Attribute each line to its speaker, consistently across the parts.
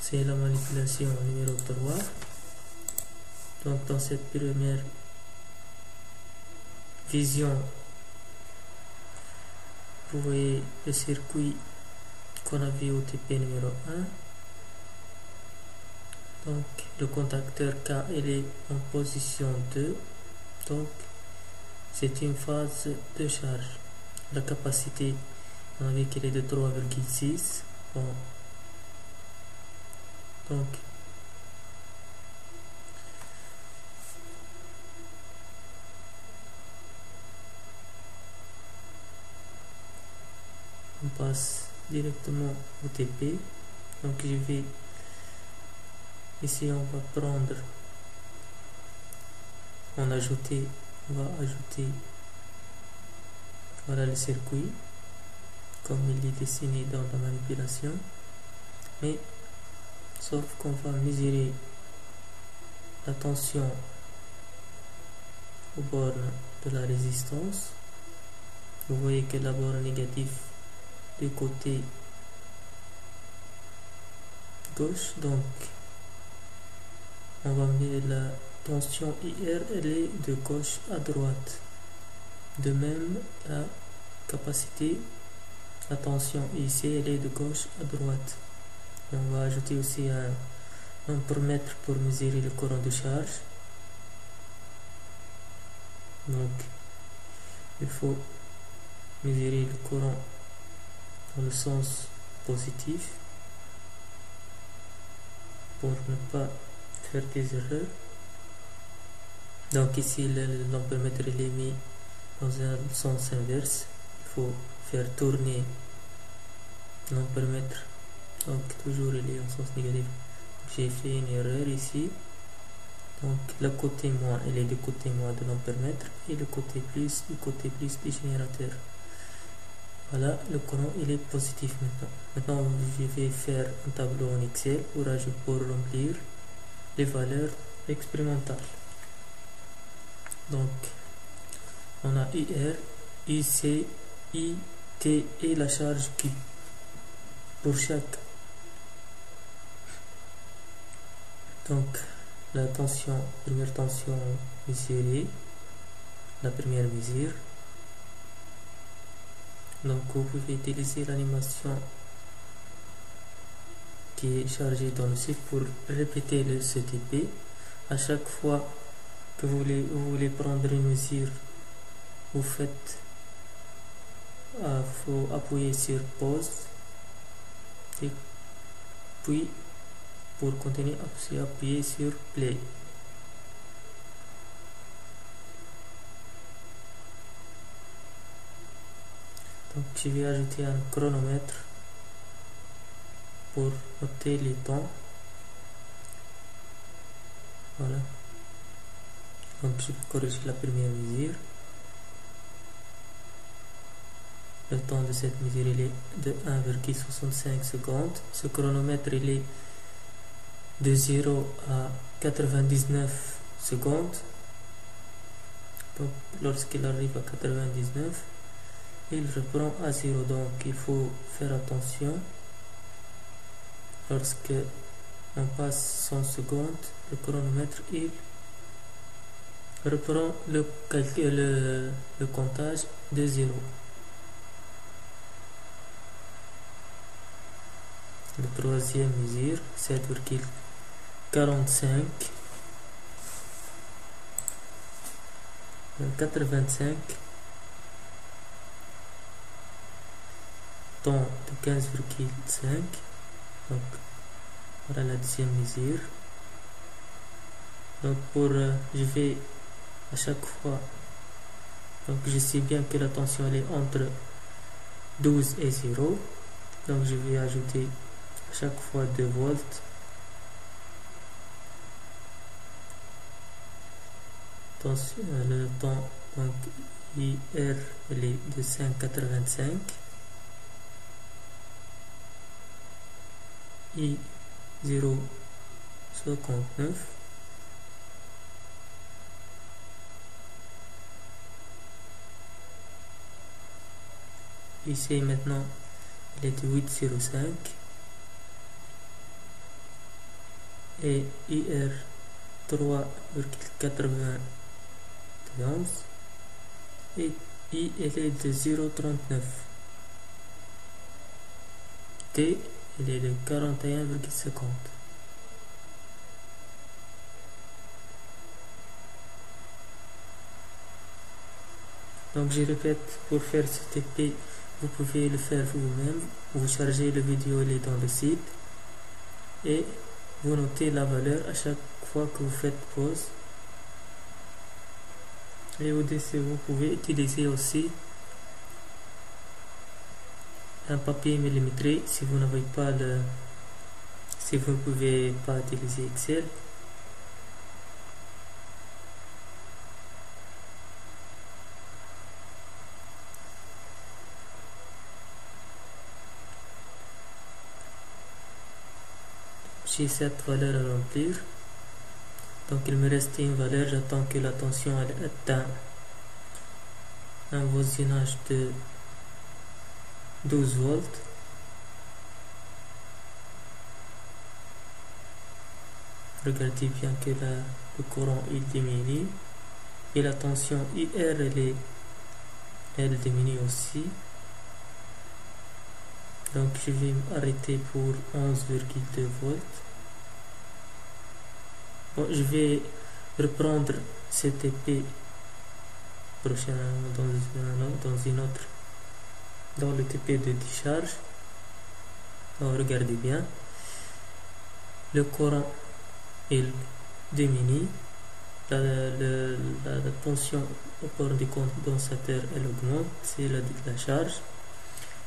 Speaker 1: c'est la manipulation numéro 3. Donc dans cette première vision, vous voyez le circuit qu'on a vu au TP numéro 1. Donc le contacteur K il est en position 2. Donc c'est une phase de charge. La capacité, on a vu qu'elle est de 3,6. Bon. Donc on passe directement au TP. Donc je vais ici, on va prendre, on va ajouter voilà le circuit comme il est dessiné dans la manipulation, mais sauf qu'on va mesurer la tension aux bornes de la résistance. Vous voyez que la borne négative du côté gauche, donc on va mettre la tension IR, elle est de gauche à droite. De même, la capacité, la tension IC, elle est de gauche à droite. Et on va ajouter aussi un ampèremètre pour mesurer le courant de charge. Donc, il faut mesurer le courant dans le sens positif pour ne pas faire des erreurs. Donc ici l'ampèremètre est mis dans un sens inverse. Il faut faire tourner l'ampèremètre, donc toujours il est en sens négatif. J'ai fait une erreur ici. Donc le côté moins il est du côté moins de l'ampèremètre et le côté plus du côté plus du générateur. Voilà, le courant il est positif maintenant. Maintenant je vais faire un tableau en Excel pour remplir les valeurs expérimentales. Donc on a IR, IC, IT et la charge Q pour chaque. Donc la tension, première tension mesurée, la première mesure. Donc vous pouvez utiliser l'animation qui est chargée dans le site pour répéter le CTP. À chaque fois que vous voulez prendre une mesure, vous faites, faut appuyer sur pause et puis pour continuer appuyer sur play. Donc je vais ajouter un chronomètre pour noter les temps. Voilà. Donc je vais corriger la première mesure. Le temps de cette mesure il est de 1,65 secondes. Ce chronomètre il est de 0 à 99 secondes. Donc lorsqu'il arrive à 99, il reprend à 0. Donc il faut faire attention. Lorsque on passe 100 secondes, le chronomètre il reprend le comptage de 0. Le troisième mesure, 7,45, 85, temps de 15,5. Donc voilà la deuxième mesure. Donc je vais à chaque fois, donc je sais bien que la tension elle est entre 12 et 0, donc je vais ajouter à chaque fois 2 volts. Le temps, donc IR elle est de 5,85, I 0,59, ici maintenant il est de 8,05, et IR 3,91 et I elle est de 0,39. T elle est de 41,50. Donc je répète, pour faire ce TP, vous pouvez le faire vous-même. Vous chargez la vidéo, elle est dans le site et vous notez la valeur à chaque fois que vous faites pause. Et au-dessus, vous pouvez utiliser aussi un papier millimétré si vous n'avez pas si vous ne pouvez pas utiliser Excel. J'ai cette valeur à remplir. Donc il me reste une valeur, j'attends que la tension elle atteint un voisinage de 12 volts. Regardez bien que le courant il diminue et la tension IR elle diminue aussi. Donc je vais m'arrêter pour 11,2 volts. Bon, je vais reprendre CTP prochainement dans le TP de décharge. Alors, regardez bien, le courant il diminue, la tension au port du condensateur elle augmente, c'est la charge,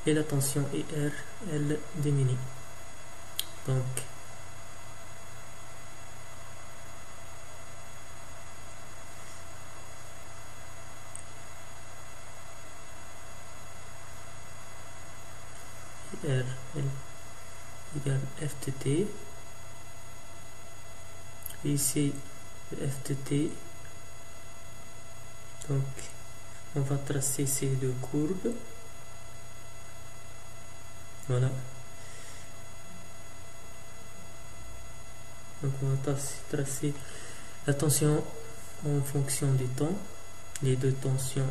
Speaker 1: et la tension IR elle diminue. Donc IR égale FTT. Ici le FTT, donc on va tracer ces deux courbes. Voilà, donc on va tracer la tension en fonction du temps, les deux tensions.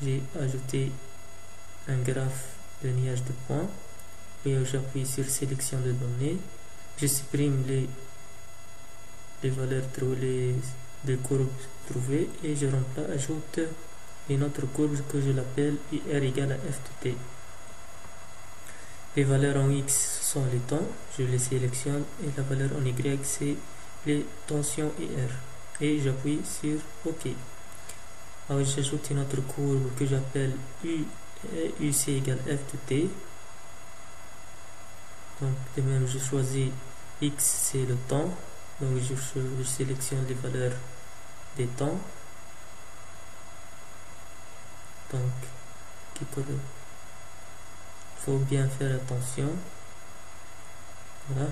Speaker 1: J'ai ajouté un graphe de nuage de points et j'appuie sur sélection de données, je supprime les valeurs trouvées, les courbes trouvées, et je ajoute une autre courbe que je l'appelle IR égale à FTT. Les valeurs en X sont les temps, je les sélectionne, et la valeur en Y c'est les tensions IR, et j'appuie sur OK. Alors j'ajoute une autre courbe que j'appelle UC égale FTT. Donc de même je choisis X c'est le temps, donc je sélectionne les valeurs des temps, donc il faut bien faire attention. Voilà,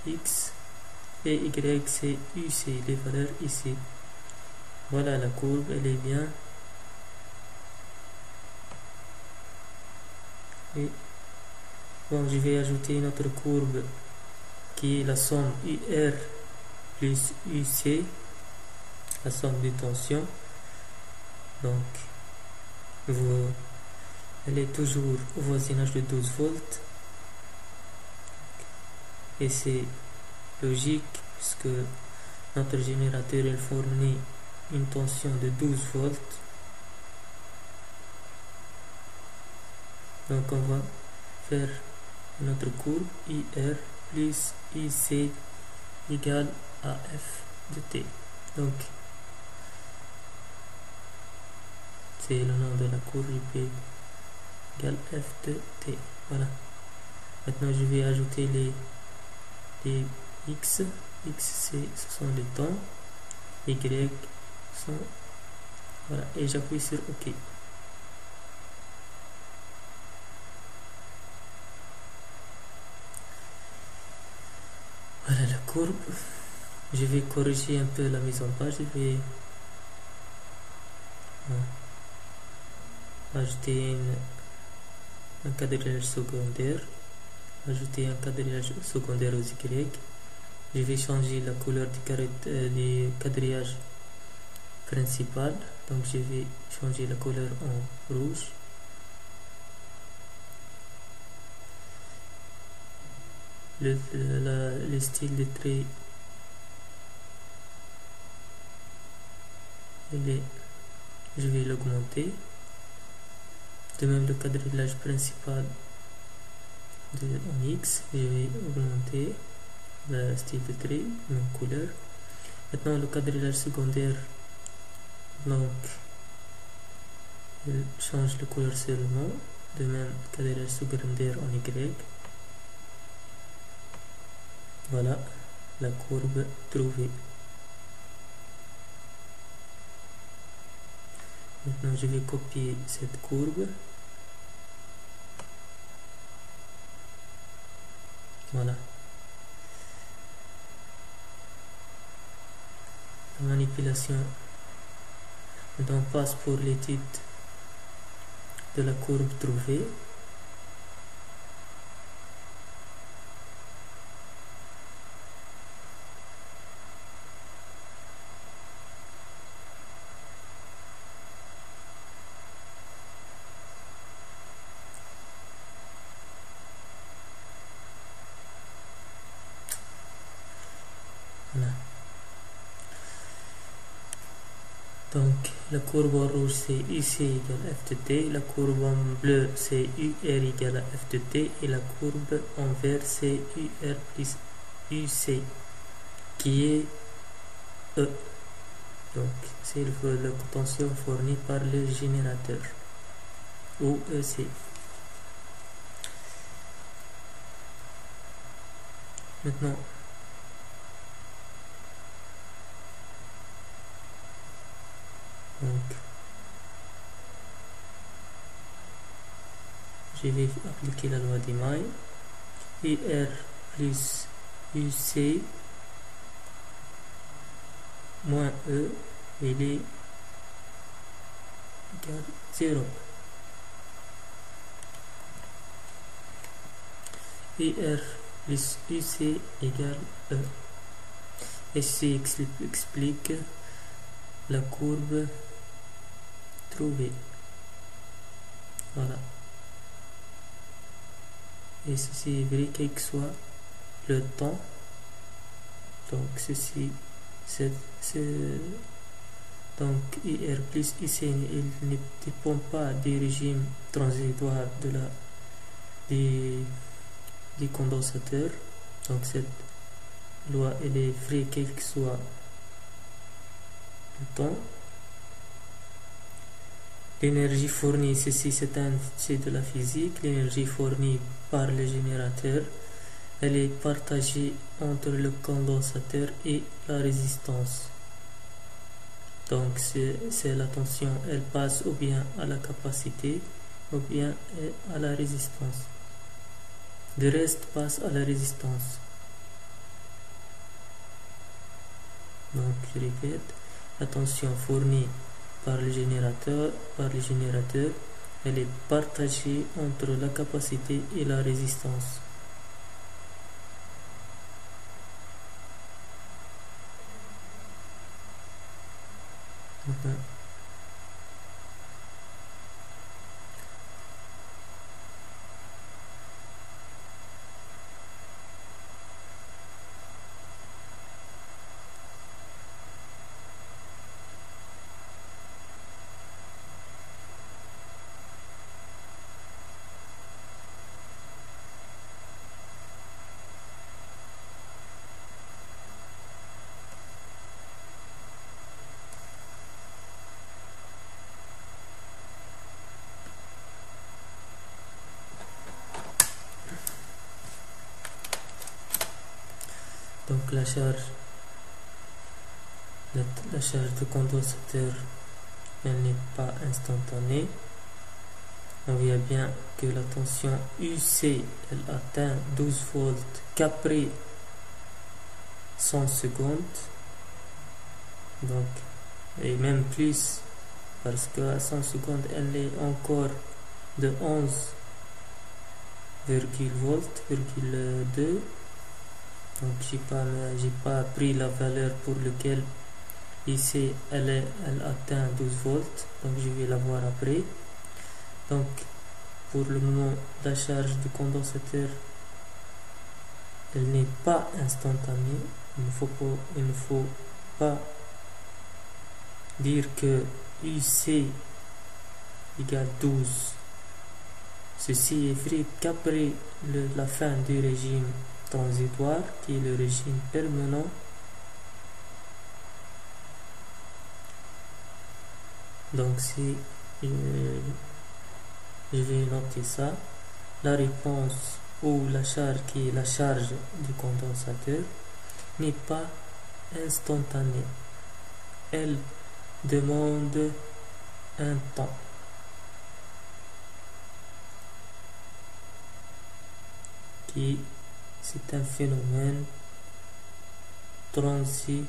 Speaker 1: X et Y c'est UC, les valeurs ici. Voilà, la courbe elle est bien. Et bon, je vais ajouter une autre courbe qui est la somme IR plus UC, la somme des tensions. Donc elle est toujours au voisinage de 12 volts, et c'est logique puisque notre générateur il fournit une tension de 12 volts. Donc on va faire notre courbe IR plus IC égale à F de T. Donc c'est le nom de la courbe IP égale F de T. Voilà. Maintenant je vais ajouter les X. X ce sont les temps. Y sont, voilà, et j'appuie sur OK. Voilà la courbe. Je vais corriger un peu la mise en page. Je vais ajouter un cadrage secondaire ajouter un quadrillage secondaire aux Y. Je vais changer la couleur du quadrillage principal. Donc je vais changer la couleur en rouge. Le style de trait, je vais l'augmenter. De même le quadrillage principal en X, je vais augmenter le style de trait, même couleur. Maintenant le quadrillage secondaire, donc il change de couleur seulement. De même quadrillage secondaire en Y. Voilà la courbe trouvée. Maintenant je vais copier cette courbe. Voilà. La manipulation donc passe pour l'étude de la courbe trouvée. Voilà. Donc la courbe en rouge c'est UC égale F de T, la courbe en bleu c'est UR égale à F de T et la courbe en vert c'est UR plus UC qui est E. Donc c'est le potentiel fourni par le générateur ou EC. Maintenant je vais appliquer la loi d'Email. UR plus UC moins E, il est égal 0. UR plus UC égale E. Et ceci explique la courbe trouvée. Voilà. Et ceci est vrai quel que soit le temps. Donc ceci donc IR plus IC il ne dépend pas du régime transitoire du condensateur. Donc cette loi elle est vraie quel que soit le temps. L'énergie fournie, ceci c'est de la physique, l'énergie fournie par le générateur, elle est partagée entre le condensateur et la résistance. Donc c'est la tension, elle passe ou bien à la capacité ou bien à la résistance. Le reste passe à la résistance. Donc je répète, la tension fournie par le générateur, elle est partagée entre la capacité et la résistance. Donc la charge de condensateur elle n'est pas instantanée. On voit bien que la tension UC elle atteint 12 volts qu'après 100 secondes. Donc et même plus parce qu'à 100 secondes elle est encore de 11 volt, virgule 2. Donc j'ai pas pris la valeur pour laquelle ici elle atteint 12 volts, donc je vais la voir après. Donc pour le moment la charge du condensateur elle n'est pas instantanée. Il ne faut pas dire que UC égale 12. Ceci est vrai qu'après la fin du régime transitoire, qui est le régime permanent. Donc si je vais noter ça, la réponse ou la charge qui est la charge du condensateur n'est pas instantanée. Elle demande un temps. C'est un phénomène transitoire.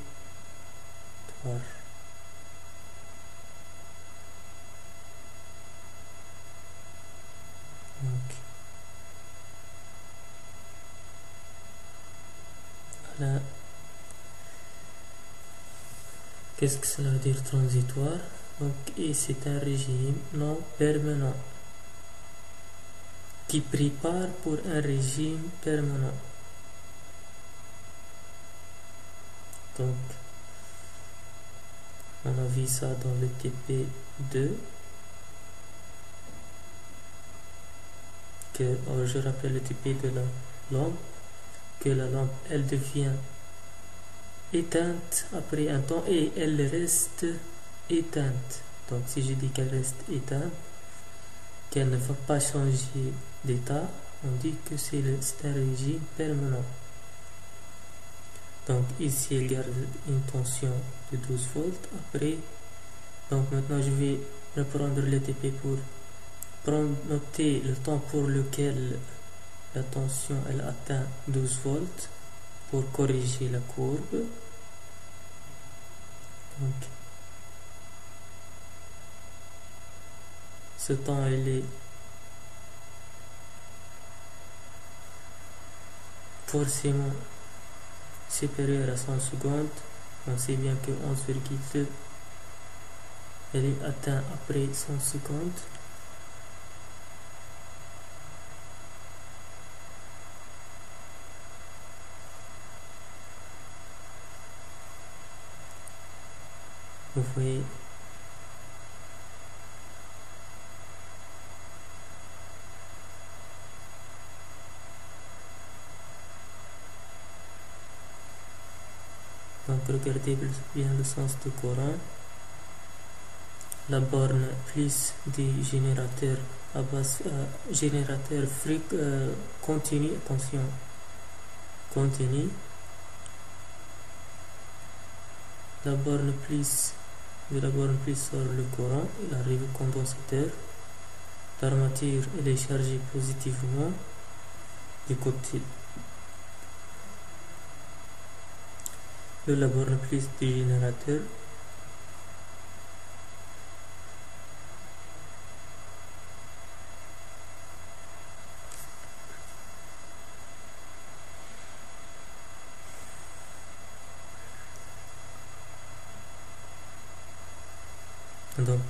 Speaker 1: Donc, voilà. Qu'est-ce que cela veut dire transitoire? Donc, et c'est un régime non permanent qui prépare pour un régime permanent. Donc, on a vu ça dans le TP2. Je rappelle le TP de la lampe, que la lampe elle devient éteinte après un temps et elle reste éteinte. Donc si je dis qu'elle reste éteinte, qu'elle ne va pas changer d'état, on dit que c'est un régime permanent. Donc ici elle garde une tension de 12 volts. Après, donc maintenant je vais reprendre le TP pour noter le temps pour lequel la tension elle atteint 12 volts pour corriger la courbe. Donc ce temps il est forcément supérieur à 100 secondes. On sait bien que 11,2 elle est atteinte après 100 secondes. Vous voyez, donc regardez bien le sens du courant. La borne plus du générateur à base générateur continu, attention, continu. La borne plus sort le courant, il arrive au condensateur. L'armature elle est chargée positivement du côté de la borne plus du générateur. Donc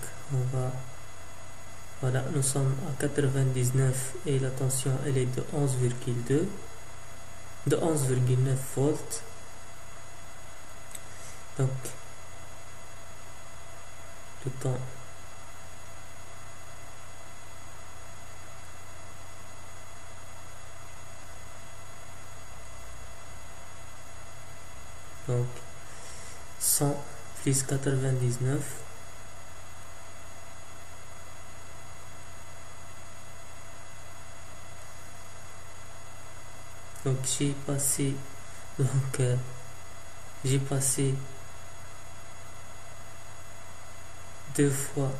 Speaker 1: voilà, nous sommes à 99 et la tension elle est de 11,2 de 11,9 volts. Donc le temps donc 100 plus 99. Donc j'ai passé deux fois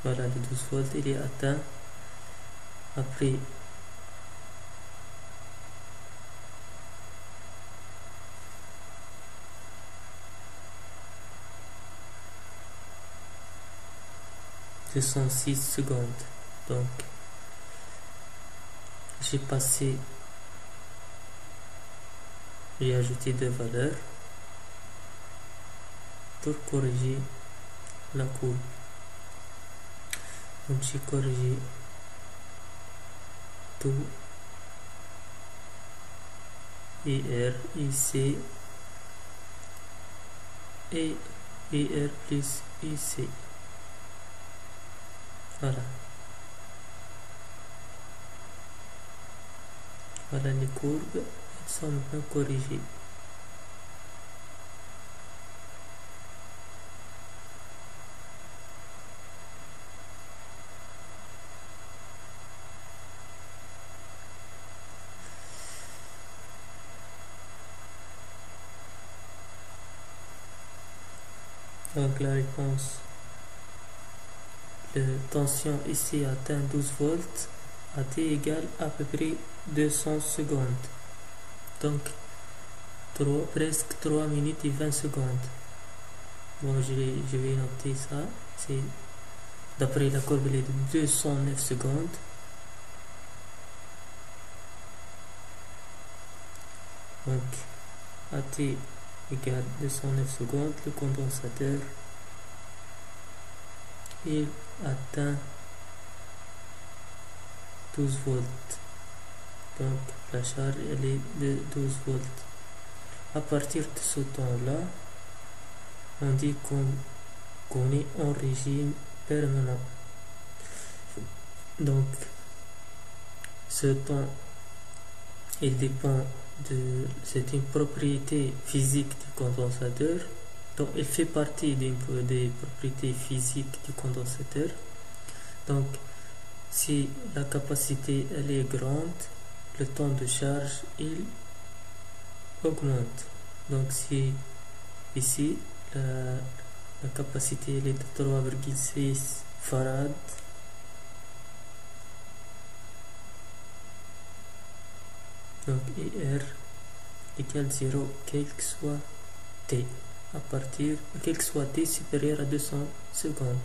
Speaker 1: voilà, le 12 volts il est atteint après 206 secondes. Donc j'ai ajouté deux valeurs pour corriger la courbe. Donc j'ai corrigé tout IR, IC et IR plus IC. Voilà. Voilà les courbes, elles sont maintenant corrigées. Donc la réponse, la tension ici atteint 12 volts, à T égale à peu près 200 secondes. Donc presque 3 minutes et 20 secondes. Bon, je vais noter ça. C'est d'après la courbe, elle est de 209 secondes. Donc à T égale 209 secondes, le condensateur il atteint 12 volts. Donc la charge elle est de 12 volts. À partir de ce temps-là, on dit qu'on est en régime permanent. Donc ce temps il dépend c'est une propriété physique du condensateur. Donc il fait partie des propriétés physiques du condensateur. Donc si la capacité elle est grande, le temps de charge il augmente. Donc si ici la capacité elle est de 3,6 farad, donc IR égale 0 quel que soit T, quel que soit T supérieur à 200 secondes,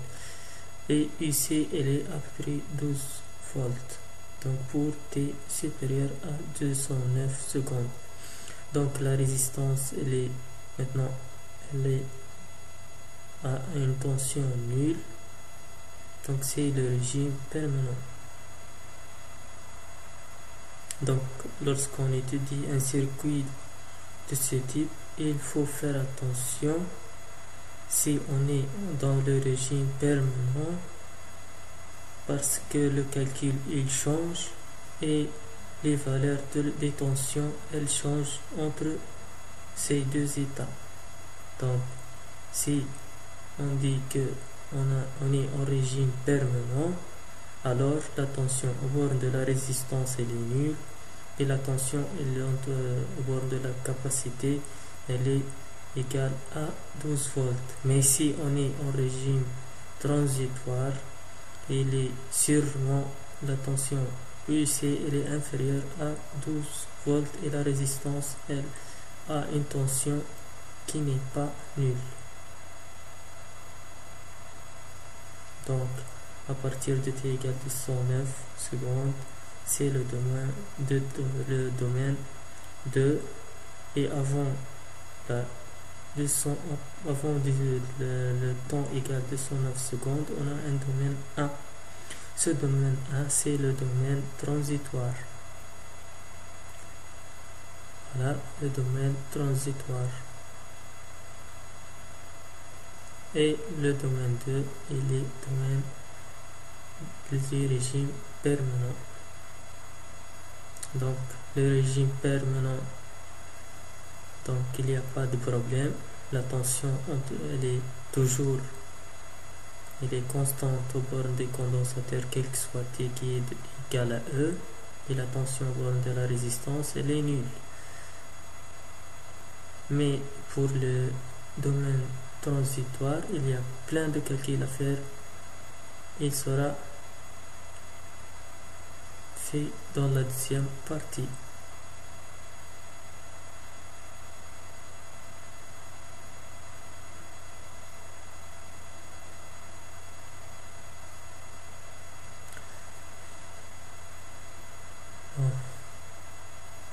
Speaker 1: et ici elle est à peu près 12 volts. Donc pour T supérieur à 209 secondes, donc la résistance elle est maintenant à une tension nulle. Donc c'est le régime permanent. Donc lorsqu'on étudie un circuit de ce type, il faut faire attention. Si on est dans le régime permanent, parce que le calcul il change et les valeurs des tensions elles changent entre ces deux états. Donc si on dit que on est en régime permanent, alors la tension au bord de la résistance elle est nulle et la tension au bord de la capacité elle est égale à 12 volts. Mais si on est en régime transitoire, il est sûrement la tension UC elle est inférieure à 12 volts et la résistance elle a une tension qui n'est pas nulle. Donc à partir de T égale 209 secondes, c'est le domaine 2, et avant le temps égal 209 secondes, on a un domaine 1. Ce domaine 1 c'est le domaine transitoire. Voilà le domaine transitoire. Et le domaine 2 il est domaine du régime permanent. Donc le régime permanent, donc il n'y a pas de problème, la tension elle est toujours constante au bord des condensateurs quel que soit T qui est égal à E, et la tension au bord de la résistance elle est nulle. Mais pour le domaine transitoire, il y a plein de calculs à faire. Il sera fait dans la deuxième partie.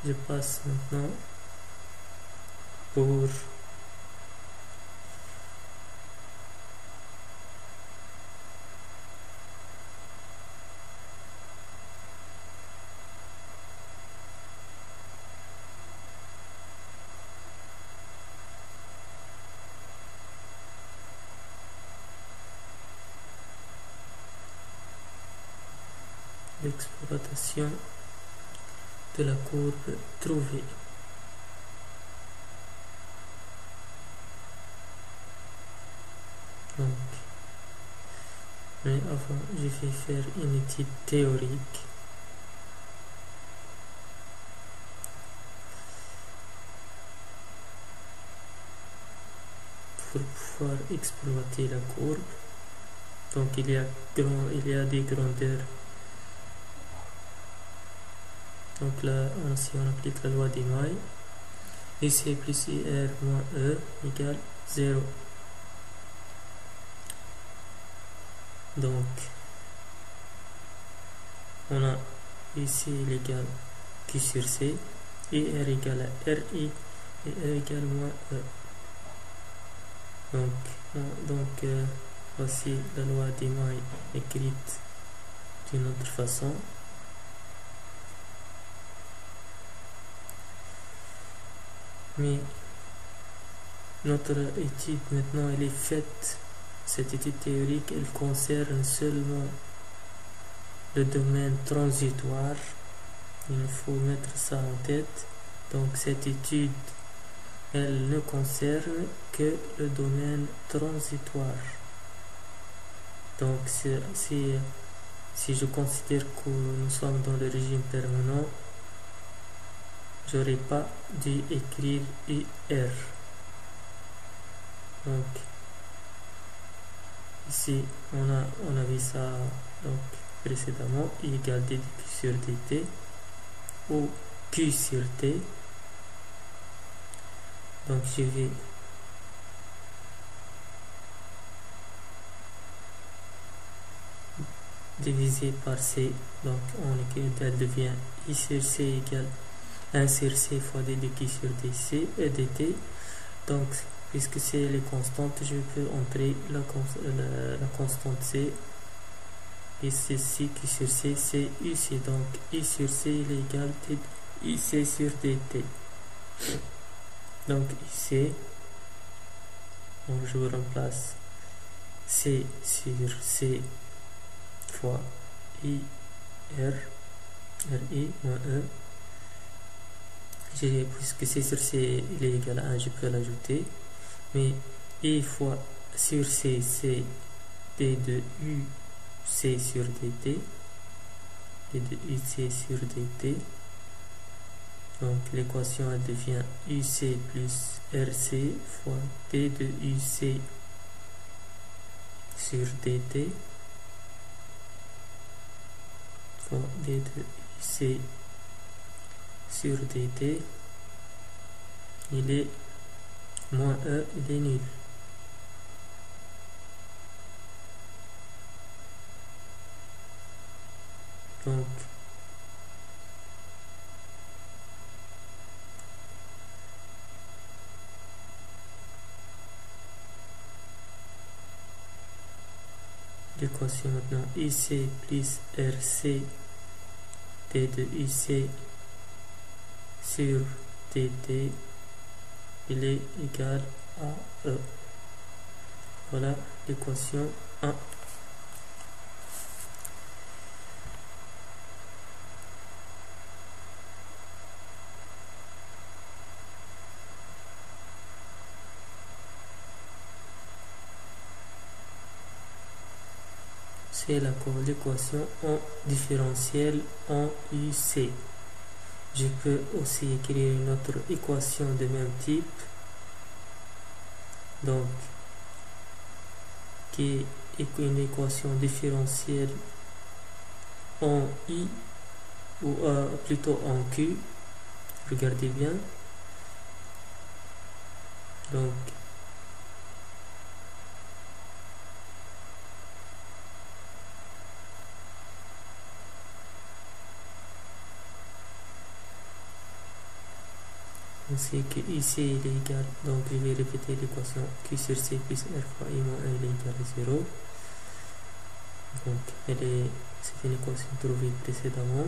Speaker 1: je passe maintenant pour l'exploitation de la courbe trouvée. Donc, mais avant, je vais faire une étude théorique. Pour pouvoir exploiter la courbe. Donc il y a des grandeurs. Donc là, si on applique la loi des mailles, IC plus IR moins E égale 0. Donc, on a ici l'égal Q sur C, IR égale à RI et E égale moins E. Donc voici la loi des mailles écrite d'une autre façon. Mais notre étude maintenant elle est faite. Cette étude théorique elle concerne seulement le domaine transitoire. Il faut mettre ça en tête. Donc cette étude elle ne concerne que le domaine transitoire. Donc si je considère que nous sommes dans le régime permanent, j'aurais pas dû écrire IR. Donc ici on a vu ça donc précédemment, I égale dQ sur dt ou Q sur T. Donc je vais diviser par C, donc elle devient I sur C égale 1 sur C fois dQ sur dC et dt. Donc puisque C elle est constante, je peux entrer la constante C, et c'est C Q sur C, c'est UC. Donc I sur C il est égal à IC sur dt. Donc ici, je remplace C sur C fois I R, RI moins E. Puisque C sur C il est égal à 1, je peux l'ajouter. Mais I fois sur C, c'est D de UC sur dt. D de UC sur dt. Donc l'équation elle devient UC plus RC fois D de UC sur dt fois D de UC sur dt. Il est moins E, il est nul. Donc l'équation maintenant IC plus RC D de UC sur dt, il est égal à E. Voilà l'équation 1. C'est l'équation en différentiel en UC. Je peux aussi écrire une autre équation de même type, donc qui est une équation différentielle en I, ou plutôt en Q. Regardez bien. Donc On sait que IC il est égal, donc je vais répéter l'équation Q sur C plus R fois I moins 1 il est égal à 0. Donc c'est une équation trouvée précédemment.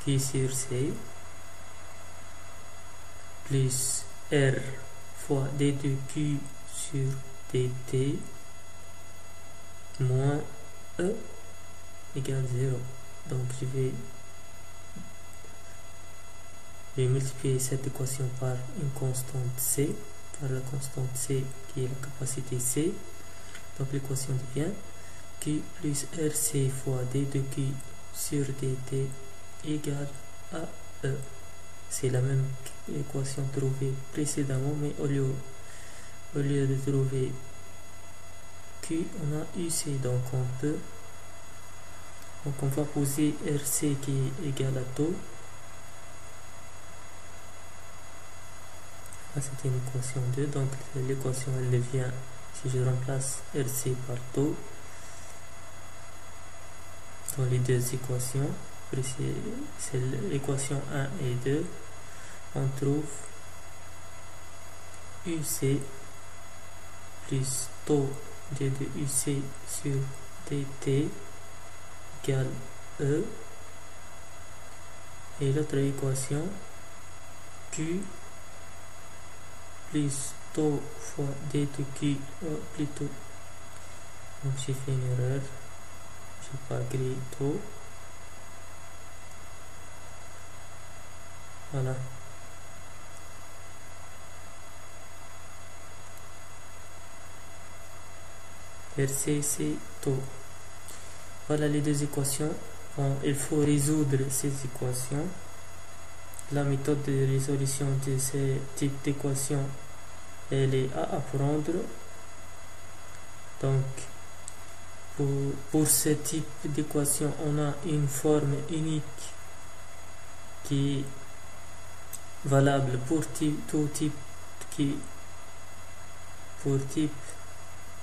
Speaker 1: Q sur C plus R fois D de Q sur dt moins E égale 0. Donc je vais multiplier cette équation par une constante C, par la constante C qui est la capacité C. Donc l'équation devient Q plus RC fois D de Q sur dt égale à E. C'est la même équation trouvée précédemment, mais au lieu de trouver Q, on a UC. Donc on va poser RC qui est égal à taux. Là, c'est une équation 2. Donc l'équation elle devient, si je remplace RC par taux dans les deux équations, c'est l'équation 1 et 2, on trouve UC plus taux de UC sur dt égale E, et l'autre équation Q plus taux fois d de Q, plutôt, donc j'ai fait une erreur, j'ai pas écrit taux. Voilà. RC, c'est taux. Voilà les deux équations. Bon, il faut résoudre ces équations. La méthode de résolution de ce type d'équation, elle est à apprendre. Donc, pour ce type d'équation, on a une forme unique qui est valable pour tout type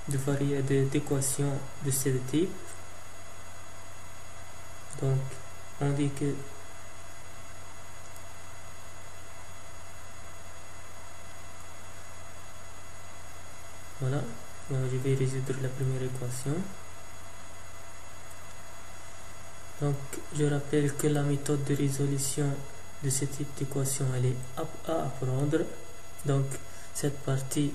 Speaker 1: d'équation de ce type. Donc on dit que voilà, donc je vais résoudre la première équation. Donc je rappelle que la méthode de résolution de ce type d'équation, elle est à apprendre. Donc cette partie,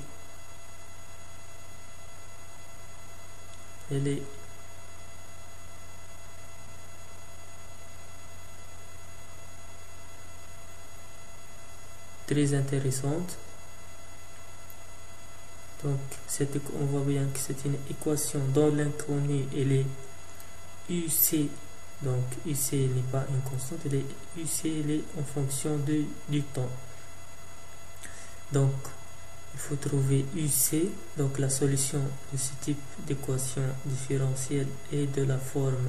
Speaker 1: elle est très intéressante. Donc on voit bien que c'est une équation dont l'inconnu, elle est UC. Donc UC n'est pas une constante, elle est UC, elle est en fonction du temps. Donc il faut trouver UC. Donc la solution de ce type d'équation différentielle est de la forme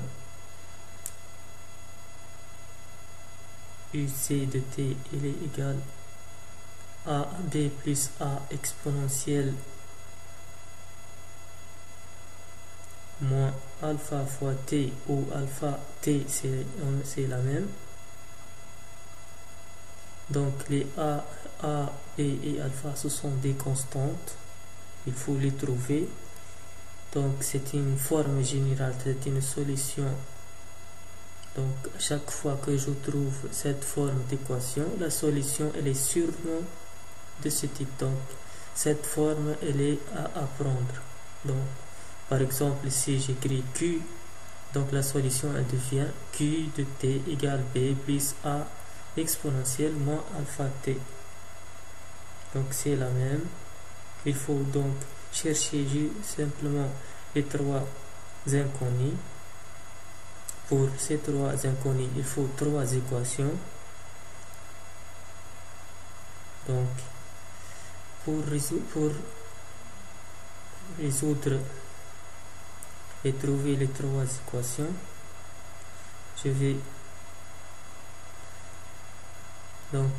Speaker 1: UC de t, il est égal à b plus a exponentielle moins alpha fois t, où alpha t c'est la même. Donc les a, b et alpha, ce sont des constantes, il faut les trouver. Donc c'est une forme générale, c'est une solution. Donc à chaque fois que je trouve cette forme d'équation, la solution elle est sûrement de ce type. Donc cette forme elle est à apprendre. Donc par exemple si j'écris Q, donc la solution elle devient Q de t égale b plus a exponentielle moins alpha t. Donc c'est la même. Il faut donc chercher simplement les trois inconnus. Pour ces trois inconnus, il faut trois équations. Donc pour résoudre et trouver les trois équations, je vais donc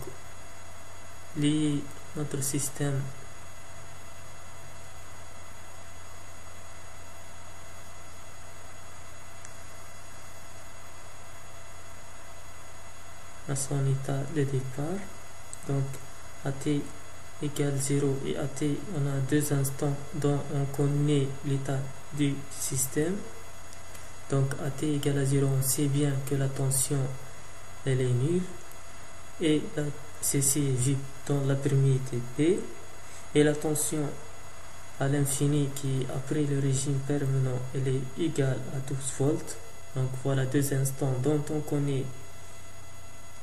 Speaker 1: lier notre système à son état de départ. Donc AT égale 0 et AT, on a deux instants dont on connaît l'état du système. Donc AT égale à 0, on sait bien que la tension elle est nulle et ceci est vu dans la perméabilité P, et la tension à l'infini qui est après le régime permanent elle est égale à 12 volts. Donc voilà deux instants dont on connaît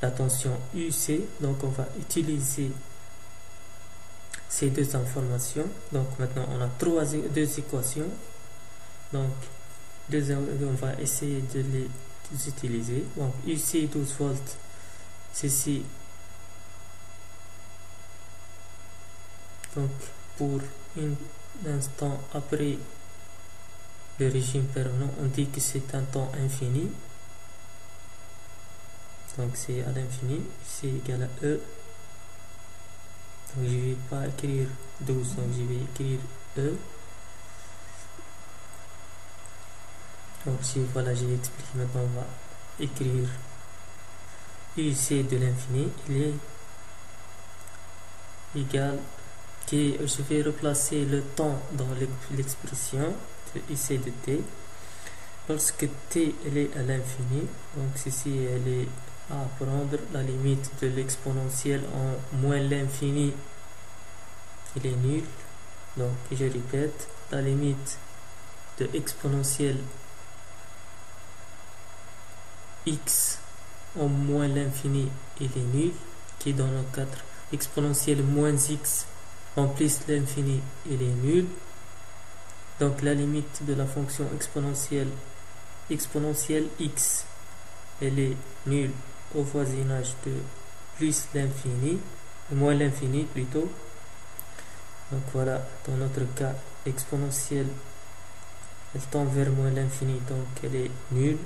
Speaker 1: la tension UC. Donc on va utiliser ces deux informations. Donc maintenant on a deux équations. Donc on va essayer de les utiliser. Donc UC 12 volts, ceci donc pour un instant après le régime permanent, on dit que c'est un temps infini. Donc c'est à l'infini, c'est égal à E. Donc je ne vais pas écrire 12, donc je vais écrire E. Donc si voilà, j'ai expliqué, maintenant on va écrire UC de l'infini, il est égal, je vais replacer le temps dans l'expression de UC de T. Lorsque T elle est à l'infini, donc ceci elle est à prendre la limite de l'exponentielle en moins l'infini, il est nul. Donc je répète, la limite de exponentielle x en moins l'infini il est nul, qui donne en 4. Exponentielle moins x en plus l'infini il est nul. Donc la limite de la fonction exponentielle x elle est nulle au voisinage de plus l'infini, moins l'infini plutôt. Donc voilà, dans notre cas exponentielle elle tend vers moins l'infini, donc elle est nulle.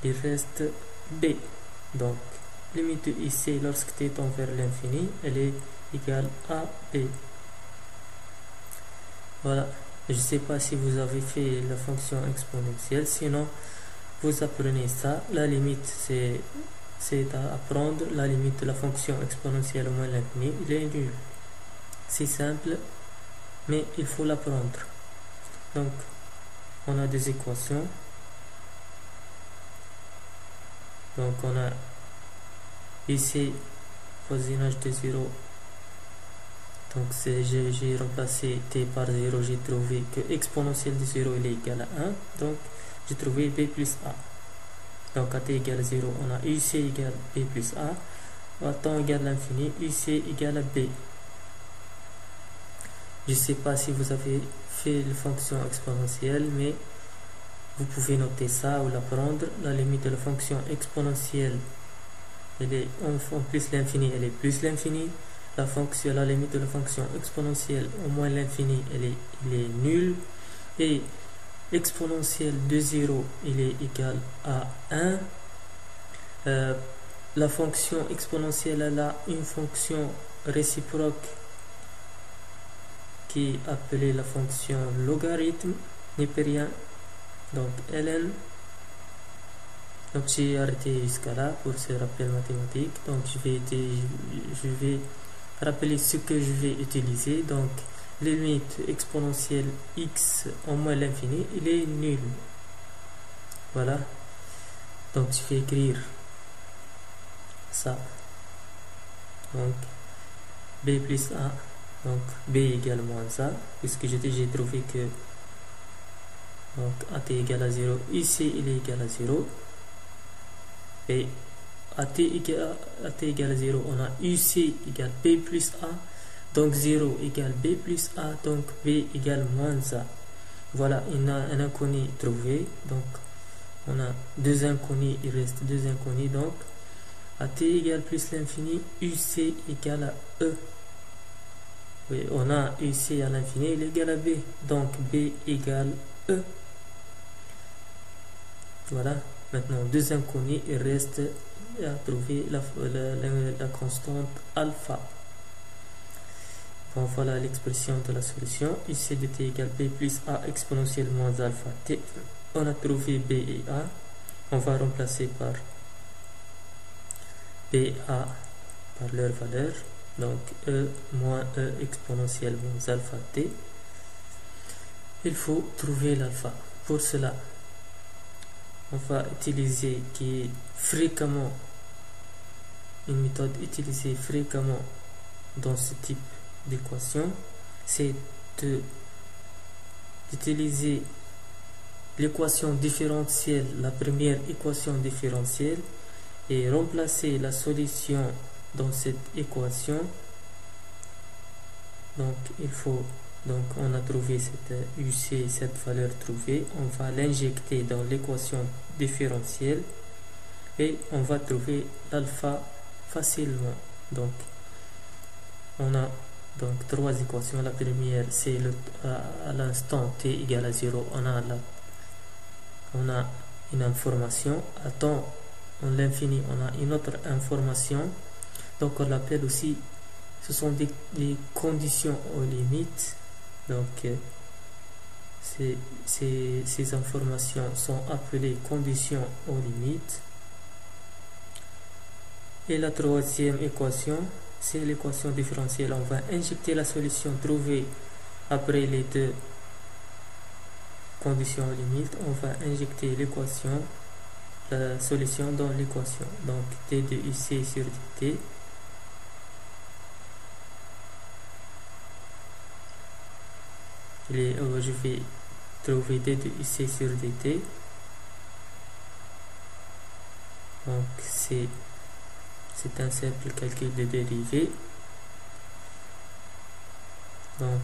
Speaker 1: Il reste b. Donc limite de ici lorsque t tend vers l'infini elle est égale à b. Voilà, je ne sais pas si vous avez fait la fonction exponentielle, sinon vous apprenez ça. La limite c'est à apprendre la limite de la fonction exponentielle au moins l'infini, il est nul. C'est simple, mais il faut l'apprendre. Donc on a des équations. Donc on a ici voisinage de 0. Donc j'ai remplacé t par 0, j'ai trouvé que exponentielle de 0 il est égal à 1. Donc j'ai trouvé b plus a. Donc à t égale 0, on a uc égale b plus a. À temps égale l'infini, uc égale à b. Je ne sais pas si vous avez fait la fonction exponentielle, mais vous pouvez noter ça ou l'apprendre. La limite de la fonction exponentielle elle est en plus l'infini, elle est plus l'infini. La limite de la fonction exponentielle au moins l'infini elle est nulle. Et exponentielle de 0 il est égal à 1. La fonction exponentielle elle a une fonction réciproque qui est appelée la fonction logarithme népérien, donc ln. Donc j'ai arrêté jusqu'à là pour ce rappel mathématique. Donc je vais rappeler ce que je vais utiliser. Donc limite exponentielle x en moins l'infini il est nul. Voilà, donc je vais écrire ça. Donc b plus a, donc b égale moins a, puisque j'ai trouvé que donc at égale à 0, ici il est égal à 0. Et at égale à 0, on a uc égale b plus a. Donc 0 égale b plus a, donc b égale moins a. Voilà, il y a un inconnu trouvé. Donc on a deux inconnus, il reste deux inconnus. Donc at égale plus l'infini, uc égale à e. Oui, on a uc à l'infini, il est égal à b. Donc b égale e. Voilà, maintenant deux inconnus, il reste à trouver la constante alpha. Bon, voilà l'expression de la solution. Ici de t égale b plus a exponentielle moins alpha t. On a trouvé b et a. On va remplacer par BA par leur valeur, donc E moins E exponentielle moins alpha t. Il faut trouver l'alpha. Pour cela, on va utiliser qui est fréquemment une méthode utilisée fréquemment dans ce type d'équation, c'est d'utiliser l'équation différentielle, la première équation différentielle, et remplacer la solution dans cette équation. Donc il faut, donc on a trouvé cette UC, cette valeur trouvée, on va l'injecter dans l'équation différentielle et on va trouver l'alpha facilement. Donc on a donc trois équations. La première, c'est à l'instant t égale à 0, on a une information. À temps en l'infini, on a une autre information. Donc on l'appelle aussi, ce sont des conditions aux limites. Donc ces informations sont appelées conditions aux limites. Et la troisième équation, c'est l'équation différentielle. On va injecter la solution trouvée après les deux conditions aux limites. On va injecter l'équation, la solution dans l'équation. Donc d de UC sur dt. Je vais trouver d de UC sur dt. Donc c'est un simple calcul de dérivée. Donc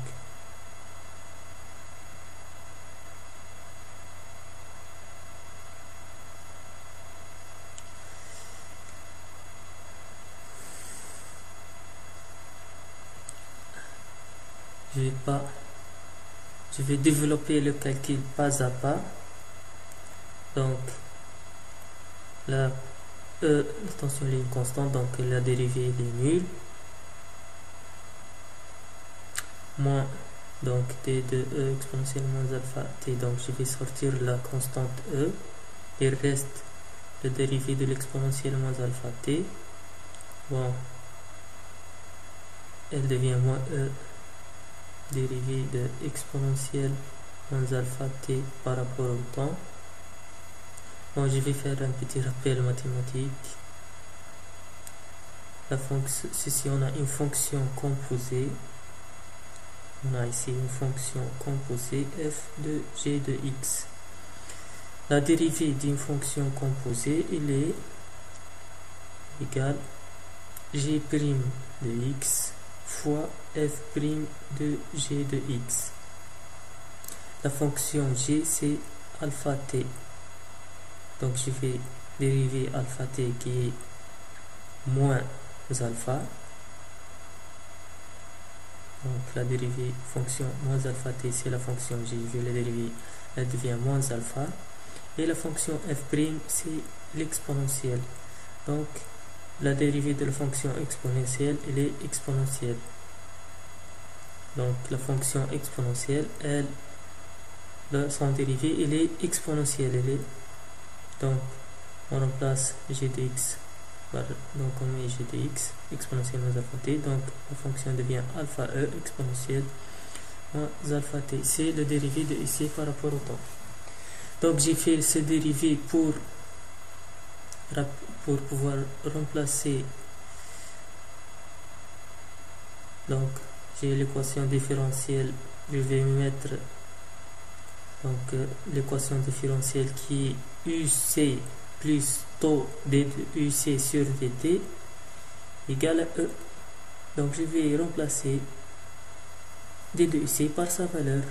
Speaker 1: je vais développer le calcul pas à pas. Donc la attention, elle est constante, donc la dérivée est nulle. Moins donc t de E exponentielle moins alpha t. Donc je vais sortir la constante E. Il reste le dérivé de l'exponentielle moins alpha t. Bon, elle devient moins E dérivée de exponentielle moins alpha t par rapport au temps. Bon, je vais faire un petit rappel mathématique. La fonction, si on a une fonction composée, on a ici une fonction composée f de g de x. La dérivée d'une fonction composée, elle est égale g' de x fois f' de g de x. La fonction g, c'est alpha t. Donc je vais dériver alpha t qui est moins alpha. Donc la dérivée fonction moins alpha t, c'est la fonction g. Je vais la dériver, elle devient moins alpha. Et la fonction f', c'est l'exponentielle. Donc la dérivée de la fonction exponentielle, elle est exponentielle. Donc la fonction exponentielle, son dérivé, elle est exponentielle. Donc on remplace g de x par, donc on met g de x exponentielle moins alpha t. Donc la fonction devient alpha e exponentielle moins alpha t. C'est le dérivé de ici par rapport au temps. Donc j'ai fait ce dérivé pour pouvoir remplacer. Donc j'ai l'équation différentielle. Je vais mettre donc l'équation différentielle qui est UC plus taux d de UC sur dt égale à E. Donc je vais remplacer d de UC par sa valeur.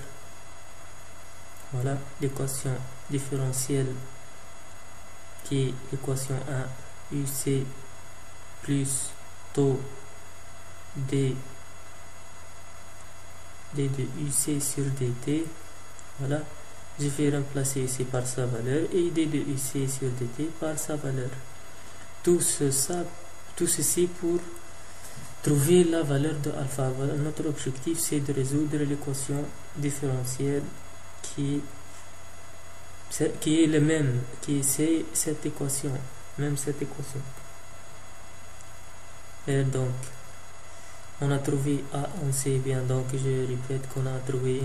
Speaker 1: Voilà l'équation différentielle qui est l'équation 1 UC plus taux d de UC sur dt. Voilà, je vais remplacer ici par sa valeur et d de UC sur dt par sa valeur. Tout ceci pour trouver la valeur de alpha. Voilà, notre objectif, c'est de résoudre l'équation différentielle qui est le même, qui c'est cette équation, même cette équation. Et donc, on a trouvé A, on sait bien, donc je répète qu'on a trouvé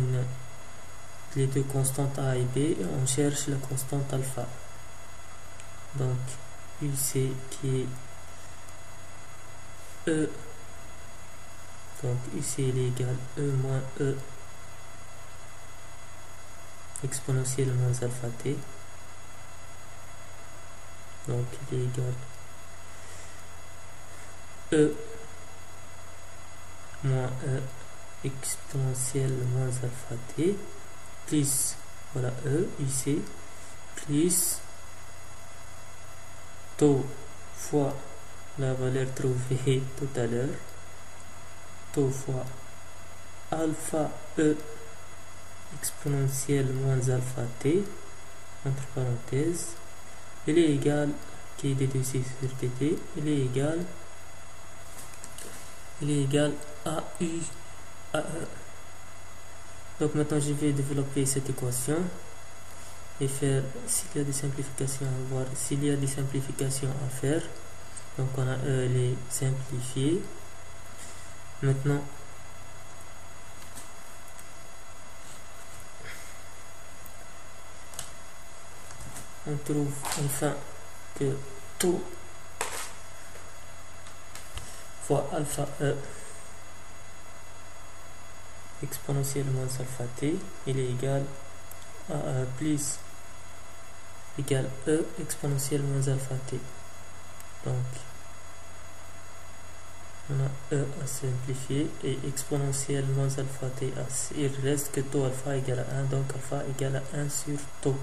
Speaker 1: les deux constantes A et B, et on cherche la constante alpha. Donc, UC qui est E, donc UC il est égal E moins E exponentielle moins alpha t. Donc, il est égal E moins E exponentielle moins alpha t plus, voilà, E, UC, plus taux fois la valeur trouvée tout à l'heure, taux fois alpha E exponentielle moins alpha t, entre parenthèses, il est égal, qui est déduit sur dt, il est égal à U, à E. Donc maintenant je vais développer cette équation et faire, s'il y a des simplifications à voir, s'il y a des simplifications à faire. Donc on a E, elle est simplifiée. Maintenant on trouve enfin que taux fois alpha E exponentielle moins alpha t, il est égal à plus égal E exponentielle moins alpha t. Donc on a E à simplifier et exponentielle moins alpha t. Il reste que taux alpha égale à 1, donc alpha égale à 1 sur taux.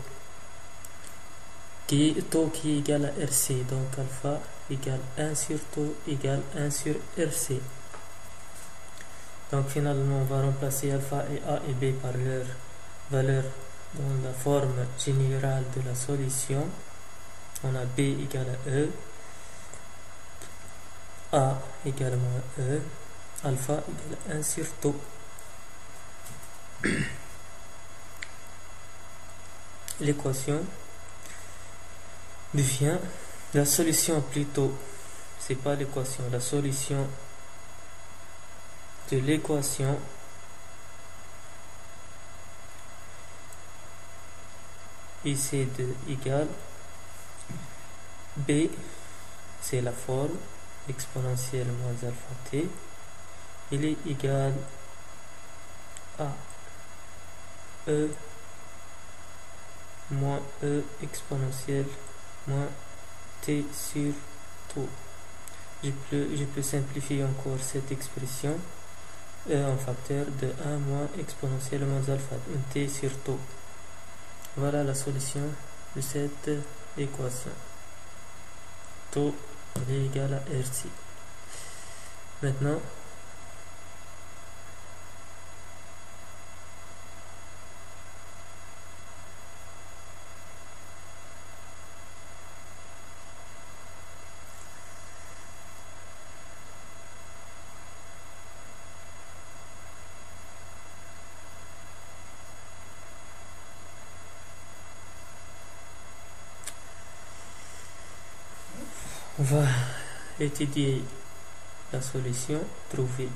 Speaker 1: Taux qui est égal à RC, donc alpha égale 1 sur taux égale 1 sur RC. Donc finalement on va remplacer alpha et A et B par leur valeur dans la forme générale de la solution. On a B égale à E, A égale à moins E, alpha égale à 1 sur taux. L'équation devient la solution plutôt, c'est pas l'équation, la solution de l'équation IC2 égale B, c'est la forme exponentielle moins alpha t, il est égal à E moins E exponentielle moins t sur taux. Je peux simplifier encore cette expression. E en facteur de 1 moins exponentielle moins alpha t sur taux. Voilà la solution de cette équation. Taux est égal à RC. Maintenant, on va étudier la solution trouvée.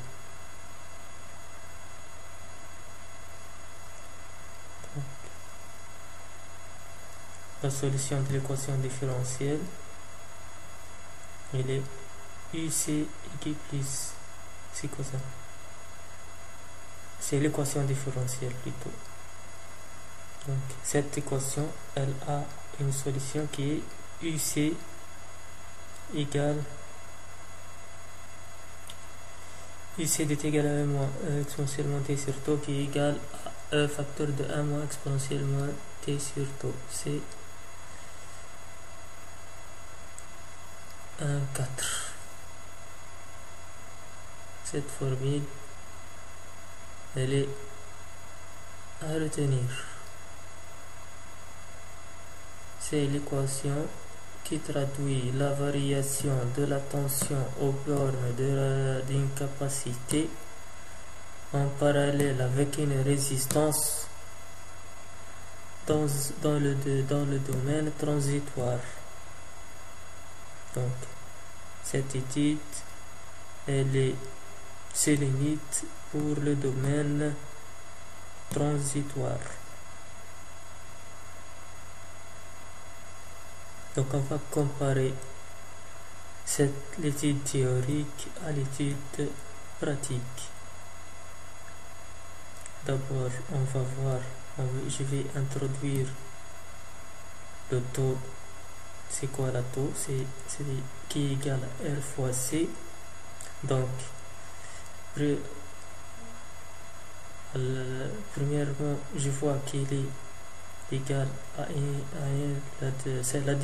Speaker 1: Donc, la solution de l'équation différentielle, il est UC égale plus, c'est quoi ça? C'est l'équation différentielle plutôt. Donc cette équation, elle a une solution qui est UC égale UC est égal à 1 moins E exponentielle moins t sur taux qui est égal à E facteur de 1 moins exponentielle moins t sur taux. C'est 1, 4. Cette formule, elle est à retenir. C'est l'équation qui traduit la variation de la tension aux bornes d'une capacité en parallèle avec une résistance dans le domaine transitoire. Donc, cette étude ses limites pour le domaine transitoire. Donc on va comparer l'étude théorique à l'étude pratique. D'abord, on va voir, je vais introduire le taux. C'est quoi la taux? C'est qui est égal à R fois C. Donc, premièrement, je vois qu'il est égal à 1, c'est la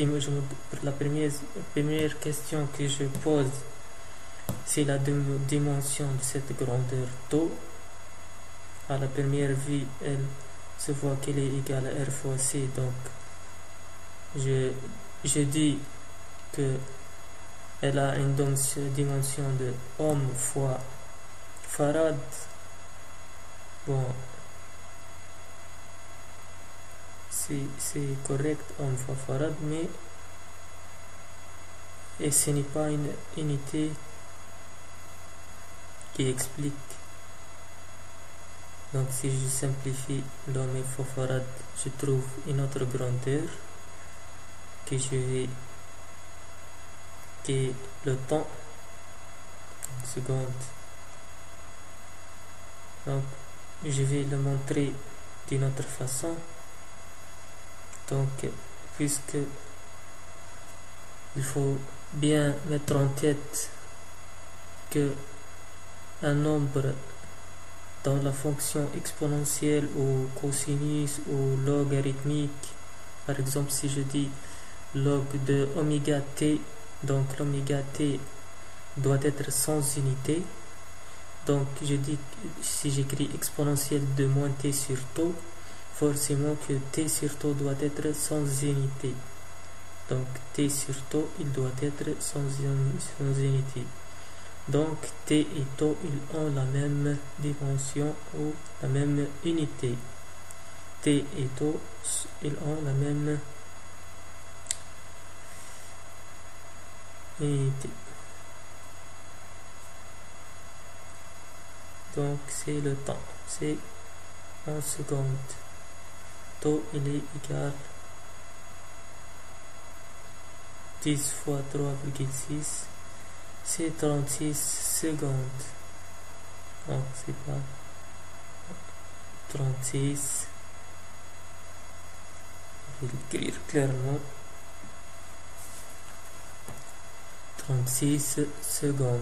Speaker 1: première question que je pose, c'est la dimension de cette grandeur taux. À la première vue, elle se voit qu'elle est égale à R fois C. Donc, je dis que elle a une dimension de ohm fois farad. Bon, c'est correct, ohm fois farad, mais et ce n'est pas une unité qui explique. Donc si je simplifie l'ohm fois farad, je trouve une autre grandeur que qui est le temps, une seconde. Donc je vais le montrer d'une autre façon. Donc puisque il faut bien mettre en tête que un nombre dans la fonction exponentielle ou cosinus ou logarithmique, par exemple si je dis log de oméga t, donc l'oméga t doit être sans unité. Donc je dis si j'écris exponentielle de moins t sur tau, forcément que t sur tau doit être sans unité. Donc t sur tau, il doit être sans unité. Donc t et tau, ils ont la même dimension ou la même unité. T et tau, ils ont la même unité. Donc c'est le temps, c'est en secondes. Tau, il est égal 10 fois 3,6, c'est 36 secondes. Donc c'est pas 36, je vais l'écrire clairement, 36 secondes.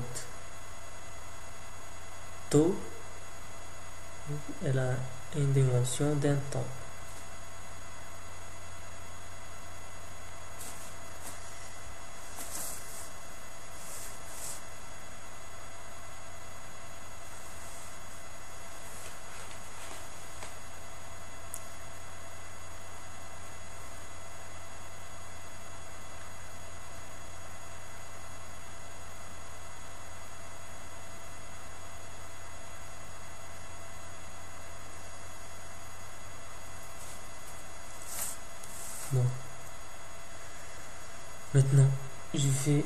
Speaker 1: Tau, elle a une dimension d'un temps. Bon. Maintenant, je vais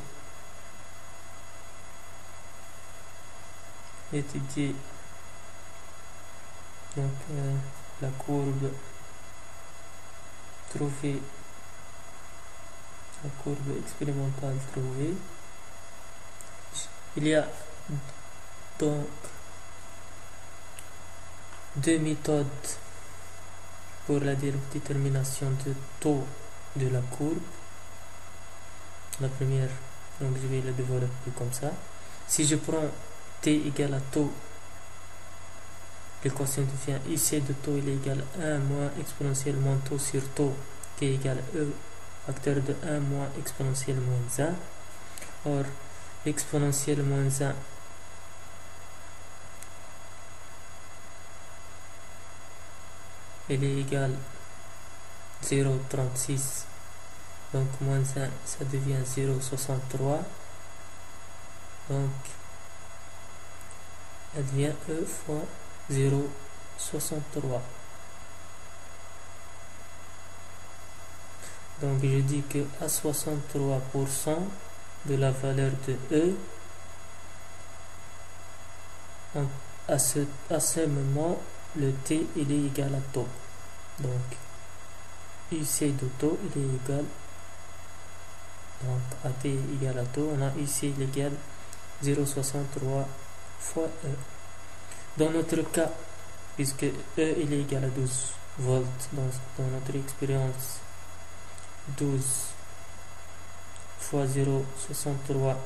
Speaker 1: étudier donc la courbe, trouver la courbe expérimentale trouvée. Il y a donc deux méthodes pour la détermination de taux de la courbe. La première, donc je vais le développer comme ça. Si je prends t égale à taux, l'équation devient IC de taux il est égal à 1 moins exponentiellement taux sur taux qui est égal à E facteur de 1 moins exponentielle moins 1. Or, l'exponentielle moins 1 elle est égale 0,36. Donc moins 1 ça devient 0,63. Donc elle devient E fois 0,63. Donc je dis que à 63% de la valeur de E, à ce moment, le t il est égal à taux. Donc UC de taux il est égal, donc AT est égal à taux, on a UC il est égal 0,63 fois E. Dans notre cas, puisque E il est égal à 12 volts dans notre expérience, 12 fois 0,63,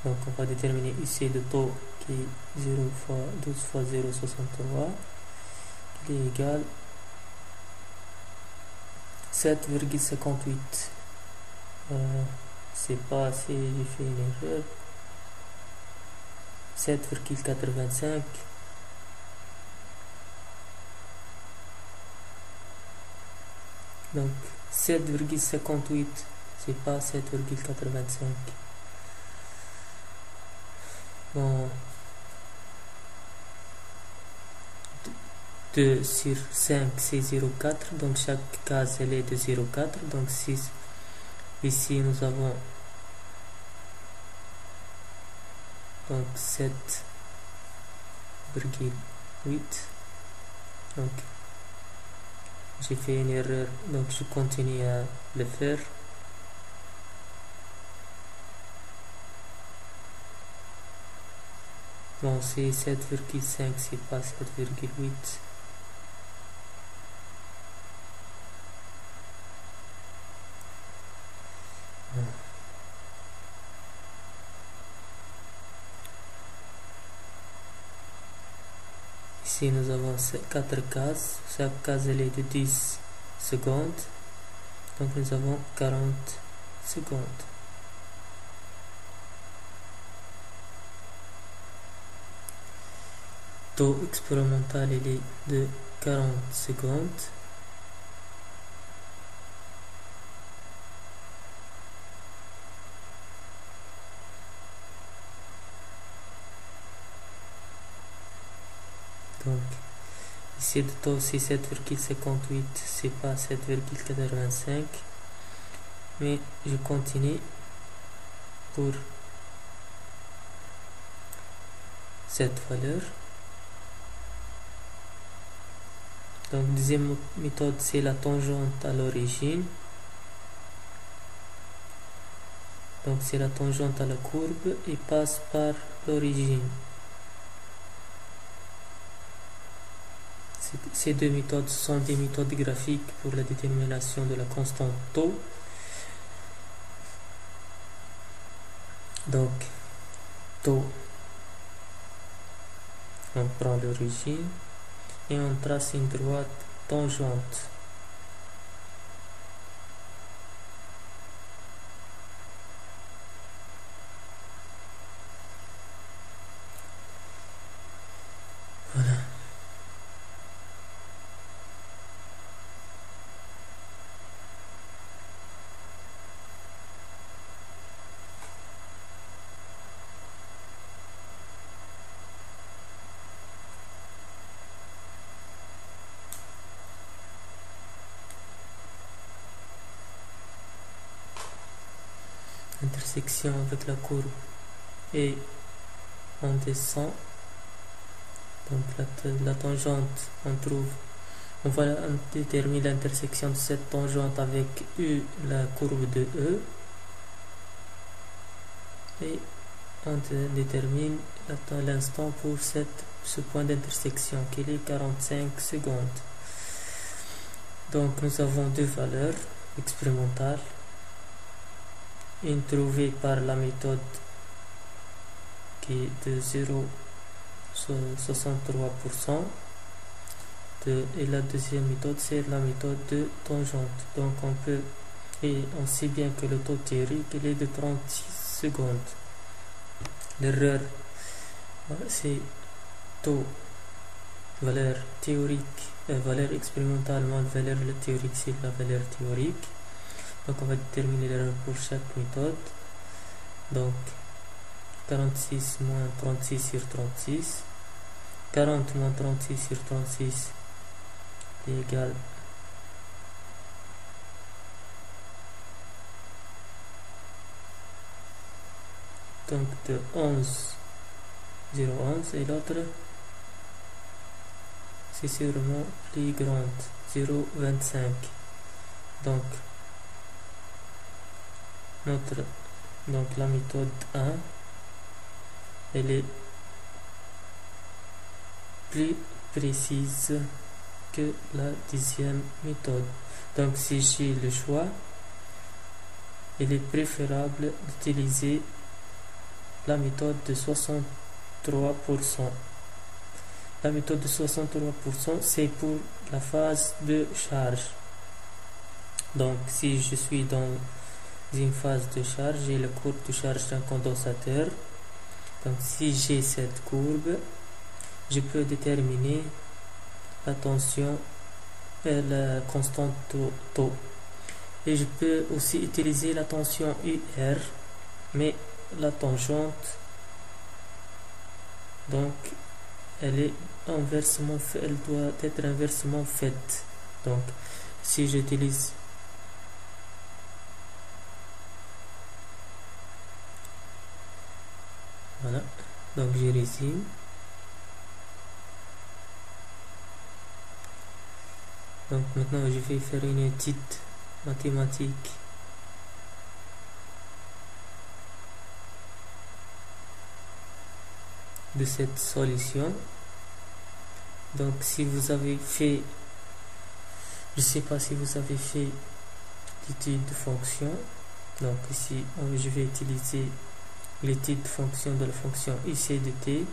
Speaker 1: donc on va déterminer UC de taux qui est 0 fois 12 fois 0,63, qui est égal 7,58. C'est pas assez, j'ai fait une erreur. 7,85. Donc 7,58, c'est pas 7,85. Bon, 2 sur 5 c'est 0,4, donc chaque case elle est de 0,4, donc 6. Ici nous avons donc 7,8. Donc j'ai fait une erreur, donc je continue à le faire. Bon, c'est 7,5, c'est pas 7,8. Ici nous avons 4 cases, chaque case elle est de 10 secondes, donc nous avons 40 secondes. Taux expérimental il est de 40 secondes. Donc ici le taux c'est 7,58, c'est pas 7,85, mais je continue pour cette valeur. Donc deuxième méthode c'est la tangente à l'origine. Donc c'est la tangente à la courbe et passe par l'origine. Ces deux méthodes sont des méthodes graphiques pour la détermination de la constante taux. Donc taux, on prend l'origine et on trace une droite tangente. Voilà. Intersection avec la courbe et on descend. Donc la tangente, on va déterminer l'intersection de cette tangente avec U, la courbe de E, et on détermine l'instant pour ce point d'intersection qui est 45 secondes. Donc nous avons deux valeurs expérimentales, une trouvée par la méthode qui est de 0,63%, et la deuxième méthode c'est la méthode de tangente. Donc on sait bien que le taux théorique il est de 36 secondes. L'erreur c'est taux valeur théorique, valeur expérimentale moins valeur théorique, c'est la valeur théorique. Donc on va déterminer l'erreur pour chaque méthode. Donc 46 moins 36 sur 36, 40 moins 36 sur 36 est égal donc de 11 0,11 et l'autre c'est sûrement plus grande, 0,25. Donc la méthode 1 elle est plus précise que la deuxième méthode. Donc si j'ai le choix, il est préférable d'utiliser la méthode de 63%. La méthode de 63%, c'est pour la phase de charge. Donc si je suis dans une phase de charge, j'ai la courbe de charge d'un condensateur. Donc si j'ai cette courbe, je peux déterminer la tension et la constante taux. Et je peux aussi utiliser la tension UR, mais la tangente, donc elle doit être inversement faite. Donc si j'utilise voilà, donc je résume. Donc maintenant je vais faire une étude mathématique de cette solution. Donc si vous avez fait, je sais pas si vous avez fait l'étude de fonction, donc ici je vais utiliser l'étude de fonction de la fonction UC de t,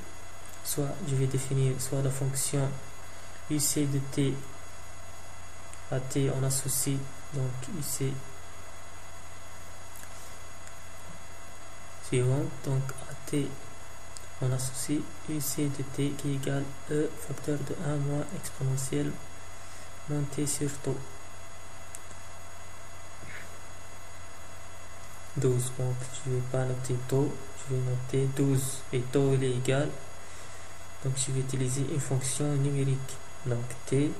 Speaker 1: soit je vais définir soit la fonction UC de t à t on associe donc UC suivant, donc à t on associe UC de t qui est égal E facteur de 1 moins exponentielle moins t sur taux 12. Donc je vais pas noter taux, je vais noter 12 et taux il est égal, donc je vais utiliser une fonction numérique, donc t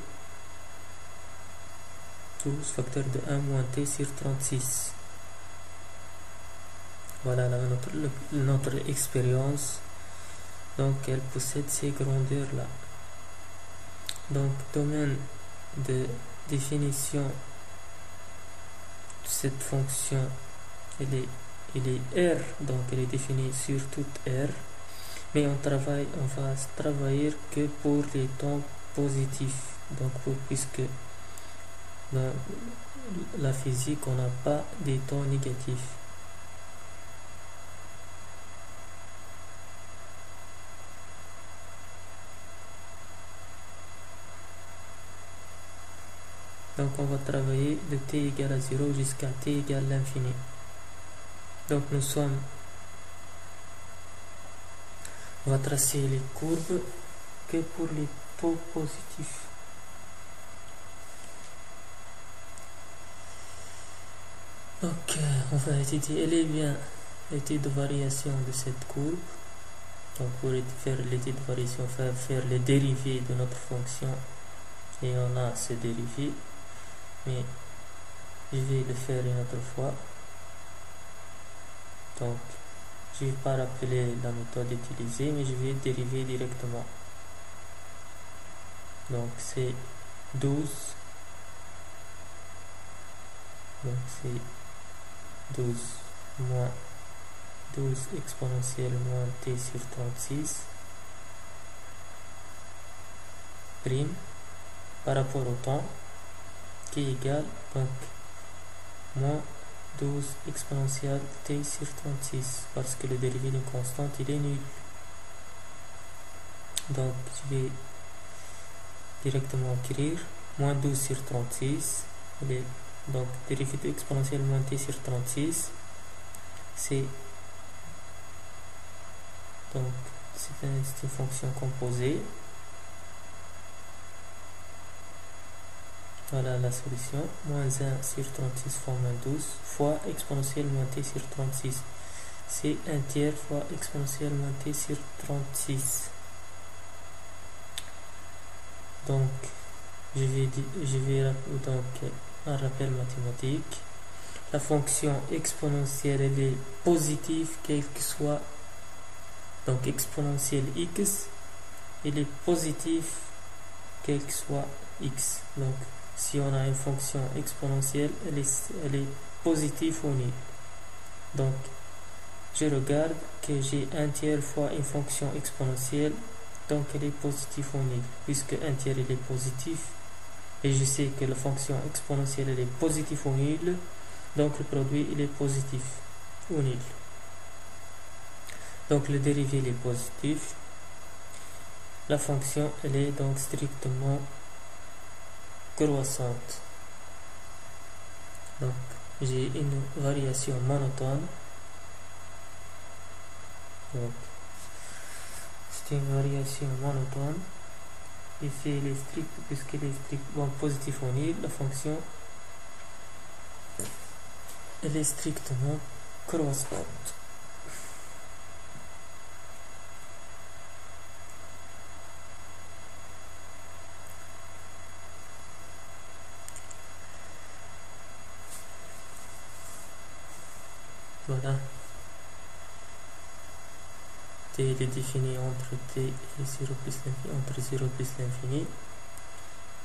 Speaker 1: 12 facteur de 1 moins t sur 36. Voilà notre expérience. Donc elle possède ces grandeurs là. Donc domaine de définition de cette fonction il est R, donc elle est définie sur toute R, mais on va travailler que pour les temps positifs, donc puisque dans la physique on n'a pas des temps négatifs. Donc on va travailler de t égale à 0 jusqu'à t égale à l'infini. Donc on va tracer les courbes que pour les taux positifs. Donc on va étudier, elle est bien l'étude de variation de cette courbe. Donc pour faire l'étude de variation, faire les dérivés de notre fonction, et on a ces dérivés, mais je vais le faire une autre fois. Donc je ne vais pas rappeler la méthode utilisée, mais je vais dériver directement. Donc c'est 12, donc c'est 12 moins 12 exponentielle moins t sur 36 prime par rapport au temps qui est égal donc moins 12 exponentielle t sur 36, parce que le dérivé d'une constante il est nul. Donc je vais directement écrire moins 12 sur 36, donc dérivé de exponentielle moins t sur 36, c'est une fonction composée. Voilà la solution, moins 1 sur 36 fois moins 12 fois exponentielle moins t sur 36, c'est 1 tiers fois exponentielle moins t sur 36. Donc je vais donc un rappel mathématique. La fonction exponentielle elle est positive quel que soit Donc exponentielle x, il est positif quel que soit x. Donc si on a une fonction exponentielle, elle est positive ou nulle. Donc je regarde que j'ai un tiers fois une fonction exponentielle, donc elle est positive ou nulle. Puisque un tiers il est positif, et je sais que la fonction exponentielle elle est positive ou nulle, donc le produit il est positif ou nul. Donc le dérivé il est positif. La fonction elle est donc strictement croissante. Donc j'ai une variation monotone. Donc c'est une variation monotone. Ici elle est stricte puisqu'elle est strictement positive ou nul. La fonction elle est strictement croissante. Voilà. T est défini entre t et 0 plus l'infini, entre 0 plus l'infini.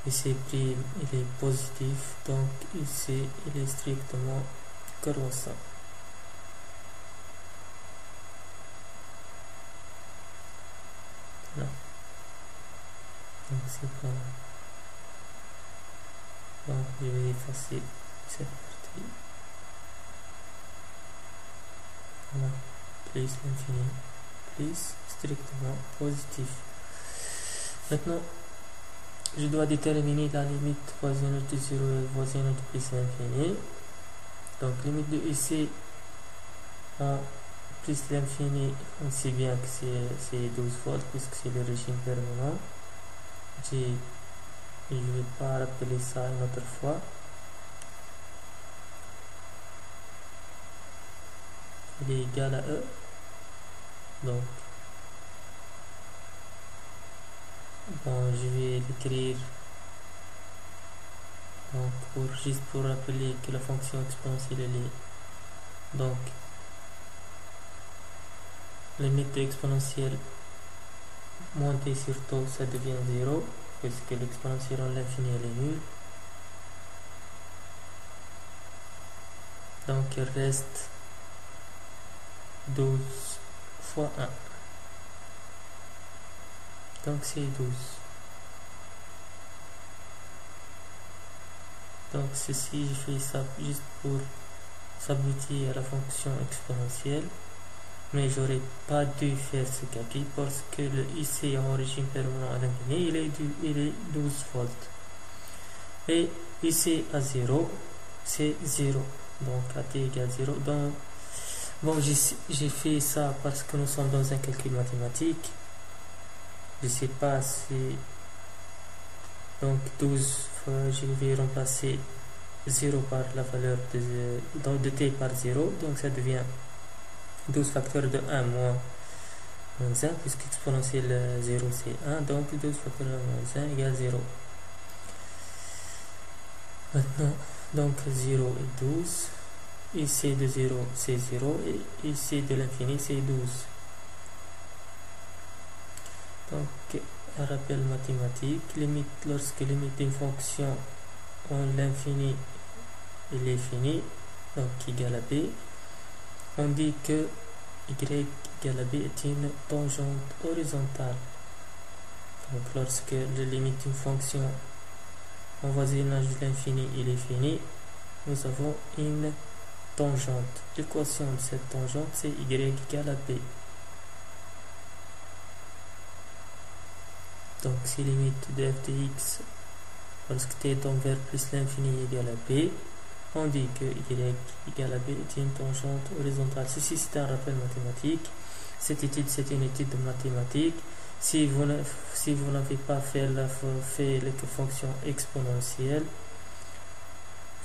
Speaker 1: Ici prime il est positif, donc ici il est strictement croissant. Voilà. Donc c'est pas... Bon, je vais effacer cette partie. Voilà, plus l'infini, plus strictement positif. Maintenant, je dois déterminer la limite voisinage de 0 et voisinage de plus l'infini. Donc, limite de ici en plus l'infini, on sait bien que c'est 12 volts puisque c'est le régime permanent. Je ne vais pas rappeler ça une autre fois. Il est égal à E. Donc, bon, je vais l'écrire. Donc, juste pour rappeler que la fonction exponentielle elle est donc limite de exponentielle montée sur taux, ça devient 0 puisque l'exponentielle en l'infini elle est nulle. Donc il reste 12 fois 1. Donc c'est 12. Donc ceci, je fais ça juste pour s'habituer à la fonction exponentielle. Mais j'aurais pas dû faire ce calcul parce que le IC en régime permanent à l'infini, il est 12 volts. Et IC à 0, c'est 0. Donc AT égale 0. Donc, bon, j'ai fait ça parce que nous sommes dans un calcul mathématique. Je sais pas si... Donc 12 fois, je vais remplacer 0 par la valeur de t par 0. Donc ça devient 12 facteurs de 1 moins 1, puisque exponentielle 0 c'est 1, donc 12 facteurs de 1 moins 1 égale 0. Maintenant, donc 0 et 12, ici de 0 c'est 0, et ici de l'infini c'est 12. Donc, un rappel mathématique, lorsque limite d'une fonction en l'infini il est fini, donc égal à b, on dit que y égale à b est une tangente horizontale. Donc lorsque la limite d'une fonction en voisinage de l'infini il est fini, nous avons une tangente. L'équation de cette tangente c'est y égale à b. Donc si limite de f de x lorsque t tend vers plus l'infini égale à b, on dit que y égale à b est une tangente horizontale. Ceci c'est un rappel mathématique. Cette étude c'est une étude de mathématiques. Si vous n'avez pas fait les fonctions exponentielles,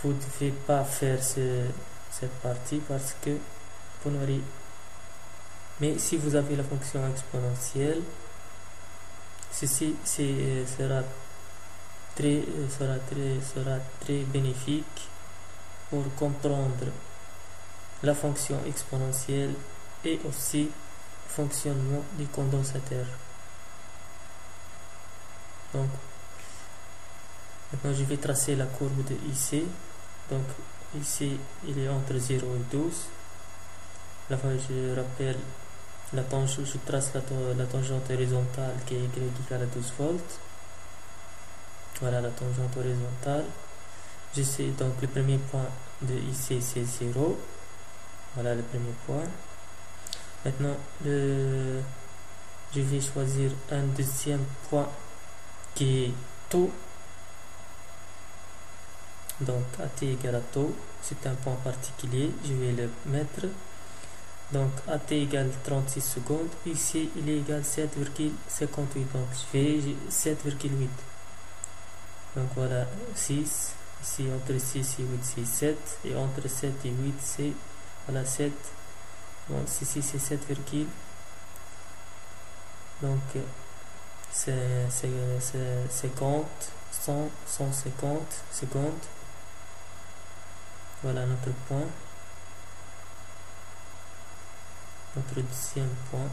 Speaker 1: vous ne devez pas faire cette partie parce que vous n'aurez... Mais si vous avez la fonction exponentielle, ceci sera très bénéfique pour comprendre la fonction exponentielle et aussi fonctionnement du condensateur. Donc, maintenant je vais tracer la courbe de IC. Donc, ici, il est entre 0 et 12. Là, je rappelle, je trace la tangente horizontale qui est Y égale à 12 volts. Voilà la tangente horizontale. Je sais donc le premier point de IC c'est 0. Voilà le premier point. Maintenant, je vais choisir un deuxième point qui est taux. Donc AT égale à taux. C'est un point particulier. Je vais le mettre. Donc AT égale 36 secondes. Ici, il est égal à 7,58. Donc je vais 7,8. Donc voilà 6. Ici entre 6 et 8 c'est 7. Et entre 7 et 8 c'est voilà 7. Donc ici c'est 7, donc c'est 50, 100, 150 secondes. Voilà notre point. Notre deuxième point.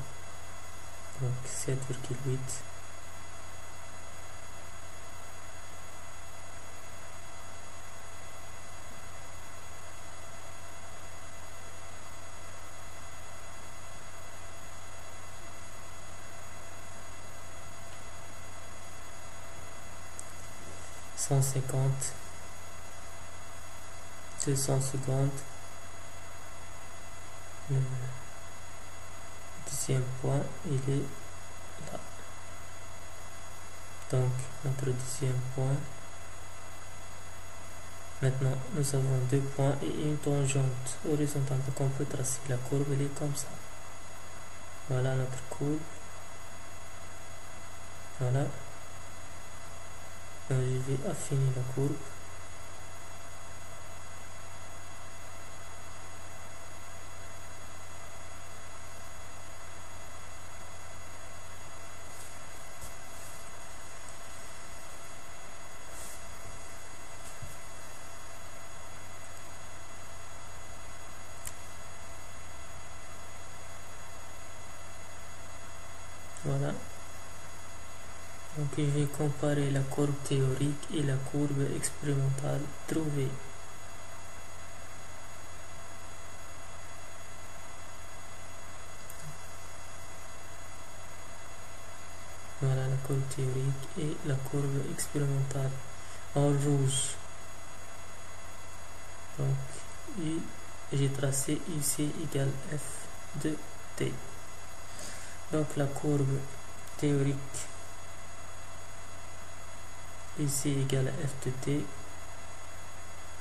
Speaker 1: Donc 7,8. « 150, 200 secondes. Le deuxième point, il est là. Donc, notre deuxième point. Maintenant, nous avons deux points et une tangente horizontale. Donc, on peut tracer la courbe, elle est comme ça. Voilà notre courbe. Voilà. Je vais affiner la courbe. Voilà. Donc je vais comparer la courbe théorique et la courbe expérimentale trouvée. Voilà la courbe théorique et la courbe expérimentale en rouge. Donc j'ai tracé ici égale F de T. Donc la courbe théorique ici égale à F de T,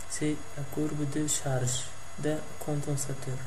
Speaker 1: c'est la courbe de charge d'un condensateur.